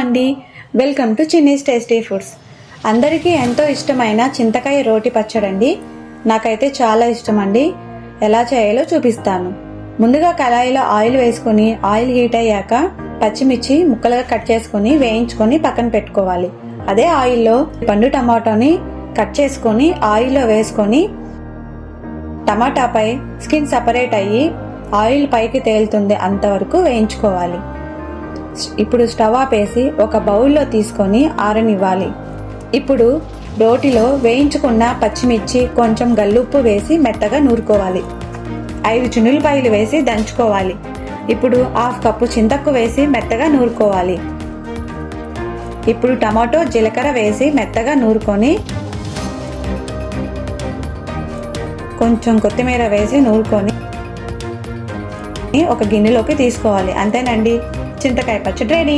అండి, welcome to Chinni's tasty foods. అందరికీ ఎంతో ఇష్టమైన చింతకాయ రోటి పచ్చడి అండి. నాకైతే చాలా ఇష్టం అండి. ఎలా చేయాలో చూపిస్తాను. ముందుగా కళాయిలో ఆయిల్ వేసుకొని ఆయిల్ హీట్ అయ్యాక పచ్చిమిర్చి ముక్కలుగా కట్ చేసుకొని వేయించుకొని పక్కన పెట్టుకోవాలి. అదే ఆయిల్లో పండు టమాటాని కట్ చేసుకొని ఆయిల్లో వేసుకొని టమాటాపై స్కిన్ సపరేట్ అయ్యి ఆయిల్ పైకి తేలుతుంది అంతవరకు వేయించుకోవాలి. ఇప్పుడు స్టవ్ ఆపేసి ఒక బౌల్లో తీసుకొని ఆరనివ్వాలి. ఇప్పుడు రోటిలో వేయించుకున్న పచ్చిమిర్చి కొంచెం గల్లుప్పు వేసి మెత్తగా నూరుకోవాలి. 5 చిన్నులపాయలు వేసి దంచుకోవాలి. ఇప్పుడు 1/2 కప్పు చింతకు వేసి మెత్తగా నూరుకోవాలి. ఇప్పుడు టమాటో జీలకర్ర వేసి మెత్తగా నూరుకొని కొంచెం కొత్తిమీర వేసి నూరుకొని ఒక గిన్నెలోకి తీసుకోవాలి. అంతేనండి, చింతకాయ పచ్చడి రెడీ.